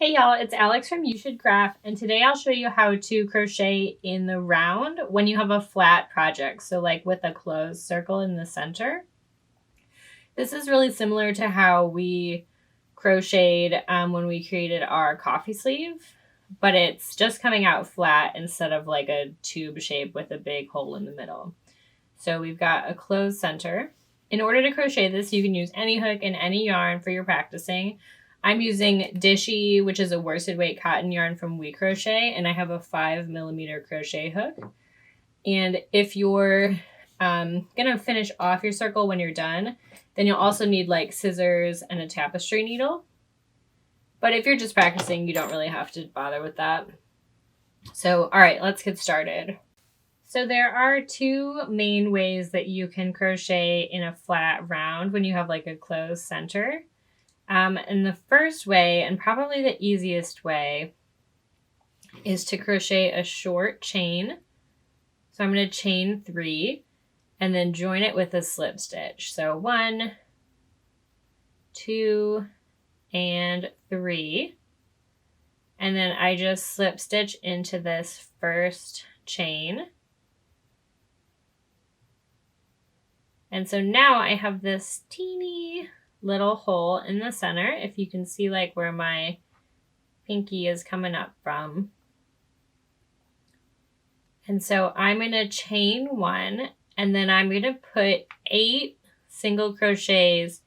Hey y'all, it's Alex from You Should Craft, and today I'll show you how to crochet in the round when you have a flat project, so like with a closed circle in the center. This is really similar to how we crocheted when we created our coffee sleeve, but it's just coming out flat instead of like a tube shape with a big hole in the middle. So we've got a closed center. In order to crochet this, you can use any hook and any yarn for your practicing. I'm using Dishy, which is a worsted weight cotton yarn from We Crochet, and I have a 5mm crochet hook. And if you're gonna finish off your circle when you're done, then you'll also need like scissors and a tapestry needle. But if you're just practicing, you don't really have to bother with that. So, all right, let's get started. So there are two main ways that you can crochet in a flat round when you have like a closed center. And the first way, and probably the easiest way, is to crochet a short chain. So I'm going to chain 3 and then join it with a slip stitch. So 1, 2, and 3. And then I just slip stitch into this first chain. And so now I have this teeny little hole in the center, if you can see like where my pinky is coming up from. And so I'm going to chain 1, and then I'm going to put 8 single crochets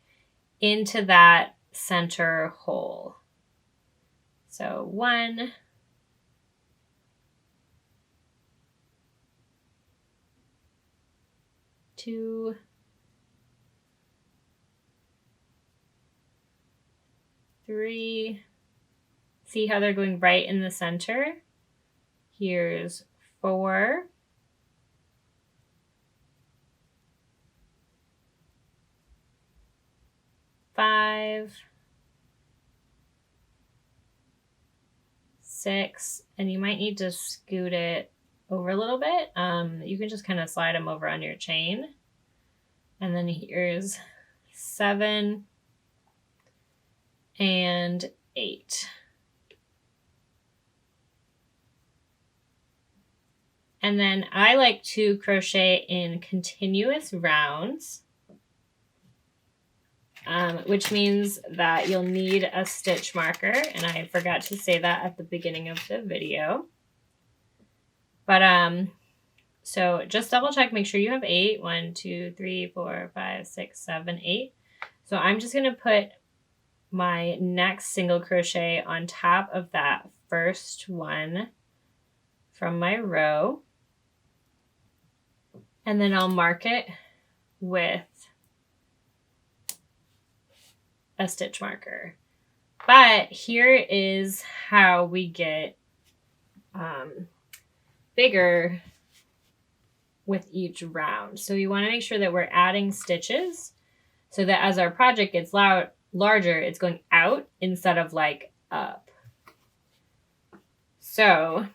into that center hole. So 1, 2, 3. See how they're going right in the center? Here's 4. 5, 6, and you might need to scoot it over a little bit. You can just kind of slide them over on your chain. And then here's 7 and 8. And then I like to crochet in continuous rounds, which means that you'll need a stitch marker, and I forgot to say that at the beginning of the video. But so just double check, make sure you have 8. 1, 2, 3, 4, 5, 6, 7, 8. So I'm just going to put my next single crochet on top of that first one from my row. And then I'll mark it with a stitch marker. But here is how we get bigger with each round. So you want to make sure that we're adding stitches so that as our project gets larger, it's going out instead of like up. So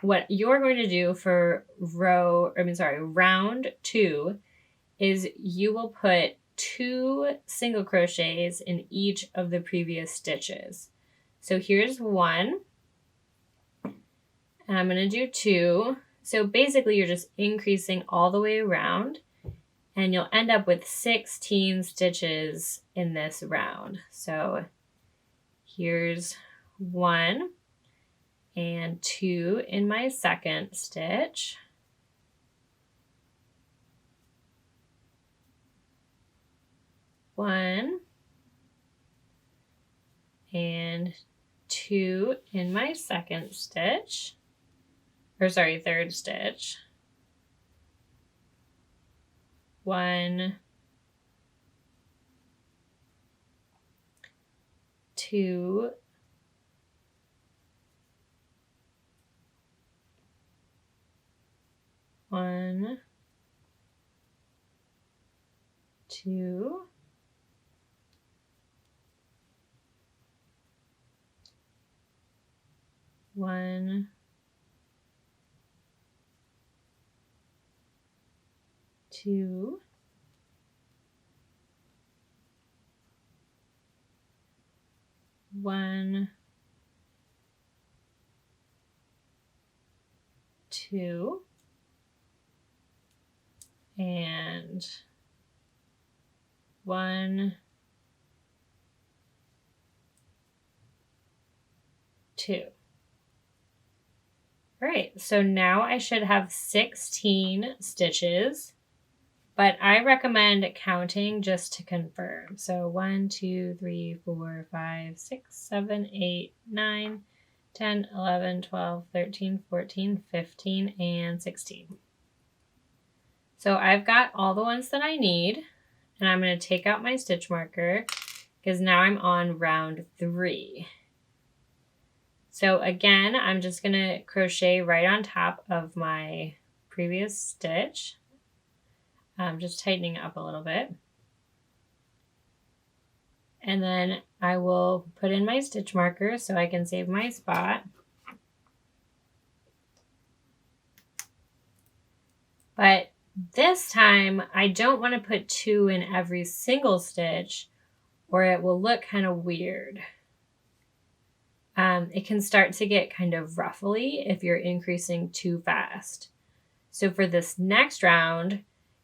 what you're going to do for round 2 is you will put 2 single crochets in each of the previous stitches. So here's 1, and I'm going to do 2. So basically you're just increasing all the way around, and you'll end up with 16 stitches in this round. So here's 1 and 2 in my second stitch. One and 2 in my second stitch, third stitch. 1, 2, 1, 2, 1, 2, 1, 2, and 1, 2. All right, so now I should have 16 stitches, but I recommend counting just to confirm. So 1, 2, 3, 4, 5, 6, 7, 8, 9, 10, 11, 12, 13, 14, 15, and 16. So I've got all the ones that I need, and I'm going to take out my stitch marker because now I'm on round 3. So again, I'm just going to crochet right on top of my previous stitch. I'm just tightening it up a little bit. And then I will put in my stitch marker so I can save my spot. But this time, I don't want to put 2 in every single stitch or it will look kind of weird. It can start to get kind of ruffly if you're increasing too fast. So for this next round,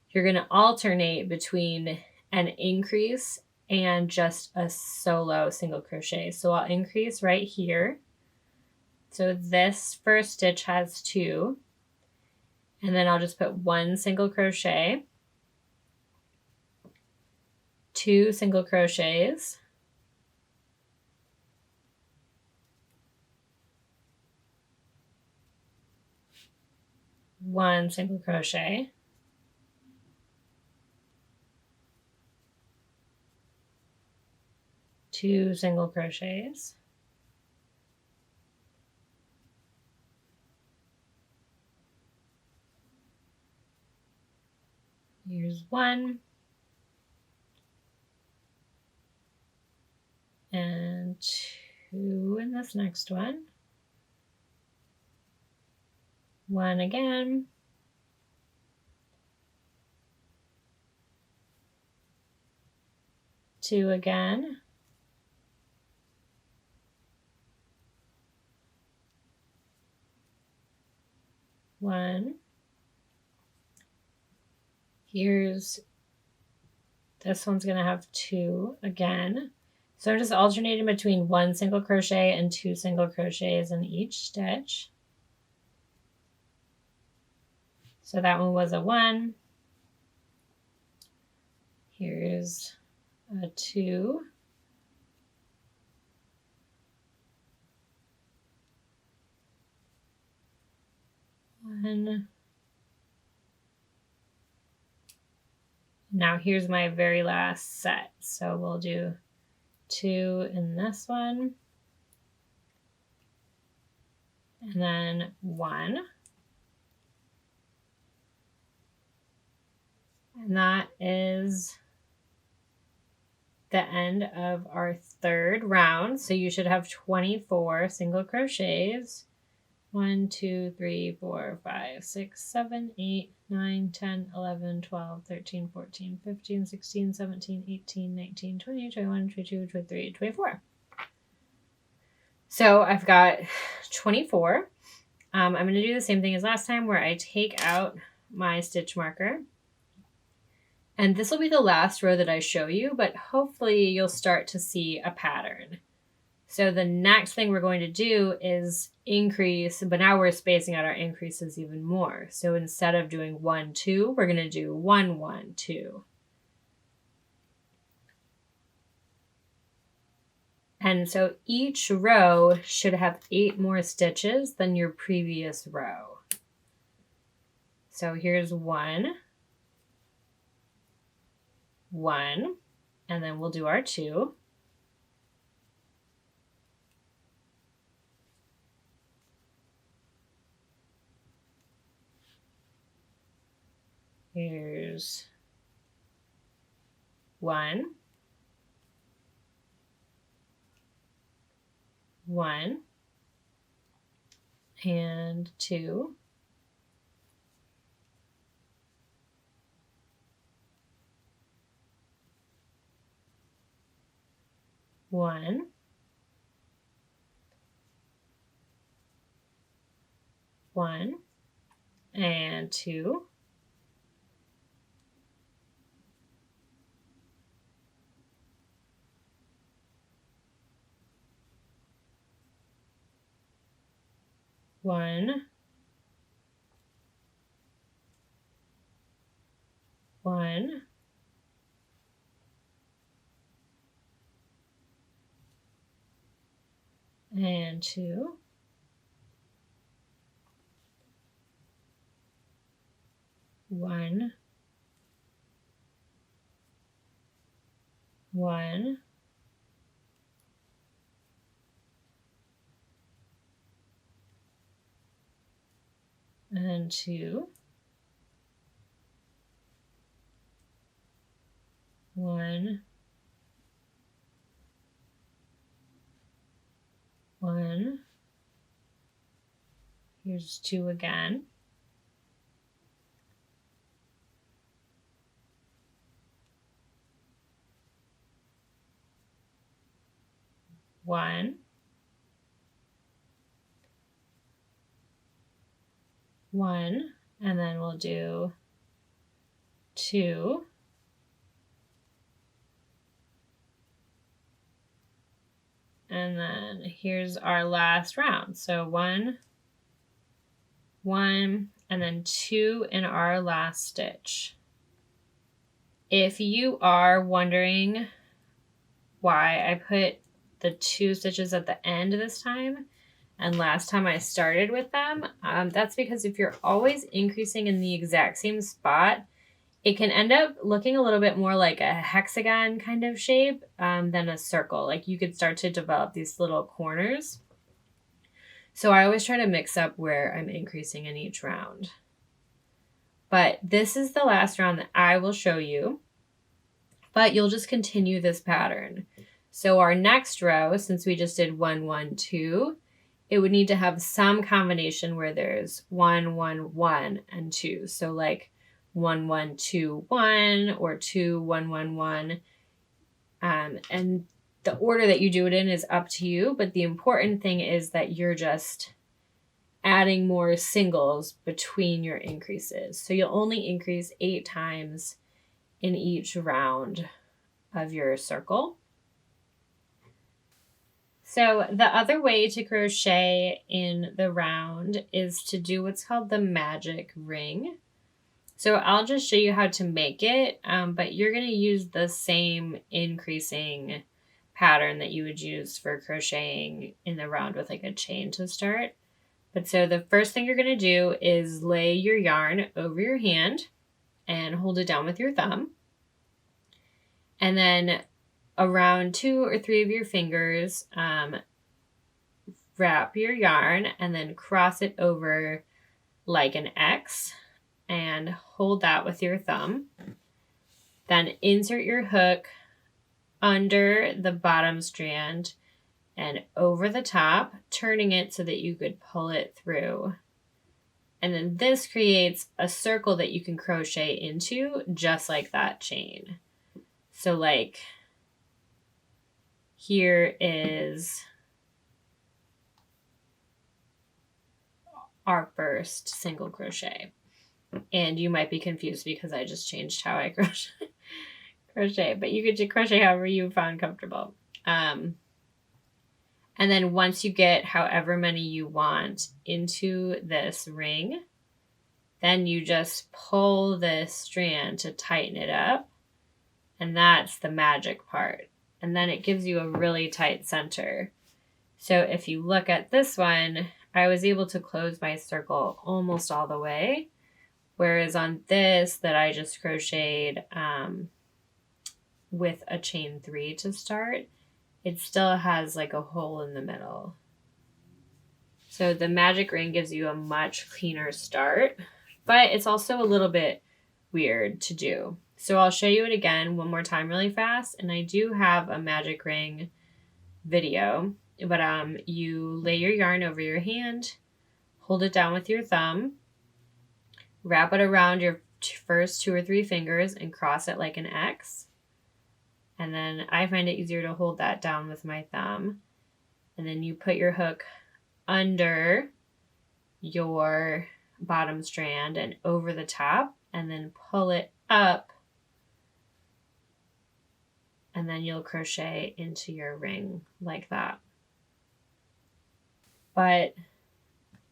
you're going to alternate between an increase and just a solo single crochet. So I'll increase right here. So this first stitch has 2. And then I'll just put 1 single crochet, 2 single crochets, 1 single crochet, 2 single crochets, here's 1, and 2 in this next one, 1 again, 2 again, 1. Here's, this one's going to have 2 again. So I'm just alternating between 1 single crochet and 2 single crochets in each stitch. So that one was a 1. Here's a 2. One. Now here's my very last set. So we'll do 2 in this one. And then 1. And that is the end of our 3rd round. So you should have 24 single crochets. 1, 2, 3, 4, 5, 6, 7, 8, 9, 10, 11, 12, 13, 14, 15, 16, 17, 18, 19, 20, 21, 22, 23, 24. So I've got 24. I'm going to do the same thing as last time where I take out my stitch marker. And this will be the last row that I show you, but hopefully you'll start to see a pattern. So the next thing we're going to do is increase, but now we're spacing out our increases even more. So instead of doing 1, 2, we're going to do 1, 1, 2. And so each row should have 8 more stitches than your previous row. So here's 1, 1, and then we'll do our 2. Here's 1, 1, and 2, 1, 1, and 2, 1, 1, and 2, 1, 1, and 2, 1, 1, here's 2 again, 1, 1, and then we'll do 2, and then here's our last round. So 1, 1, and then 2 in our last stitch. If you are wondering why I put the 2 stitches at the end this time, and last time I started with them, that's because if you're always increasing in the exact same spot, it can end up looking a little bit more like a hexagon kind of shape than a circle. Like you could start to develop these little corners. So I always try to mix up where I'm increasing in each round. But this is the last round that I will show you, but you'll just continue this pattern. So our next row, since we just did 1, 1, 2, it would need to have some combination where there's 1, 1, 1, and 2. So like 1, 1, 2, 1, or 2, 1, 1, 1. And the order that you do it in is up to you, but the important thing is that you're just adding more singles between your increases. So you'll only increase 8 times in each round of your circle. So the other way to crochet in the round is to do what's called the magic ring. So I'll just show you how to make it, but you're going to use the same increasing pattern that you would use for crocheting in the round with like a chain to start. But so the first thing you're going to do is lay your yarn over your hand and hold it down with your thumb. And then around 2 or 3 of your fingers, wrap your yarn and then cross it over like an X and hold that with your thumb. Then insert your hook under the bottom strand and over the top, turning it so that you could pull it through. And then this creates a circle that you can crochet into just like that chain. So like here is our first single crochet. And you might be confused because I just changed how I crochet, but you could crochet however you found comfortable. And then once you get however many you want into this ring, then you just pull this strand to tighten it up. And that's the magic part. And then it gives you a really tight center. So if you look at this one, I was able to close my circle almost all the way. Whereas on this that I just crocheted with a chain 3 to start, it still has like a hole in the middle. So the magic ring gives you a much cleaner start, but it's also a little bit weird to do. So I'll show you it again one more time really fast. And I do have a magic ring video, but you lay your yarn over your hand, hold it down with your thumb, wrap it around your first 2 or 3 fingers and cross it like an X. And then I find it easier to hold that down with my thumb. And then you put your hook under your bottom strand and over the top, and then pull it up, and then you'll crochet into your ring like that. But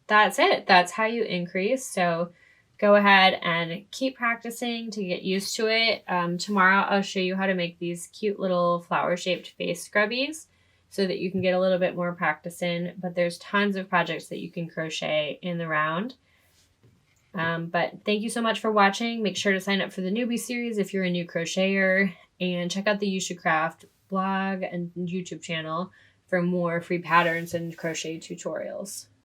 that's it. That's how you increase. So go ahead and keep practicing to get used to it. Tomorrow I'll show you how to make these cute little flower shaped face scrubbies so that you can get a little bit more practice in. But there's tons of projects that you can crochet in the round. But thank you so much for watching. Make sure to sign up for the Newbie Series if you're a new crocheter, and check out the You Should Craft blog and YouTube channel for more free patterns and crochet tutorials.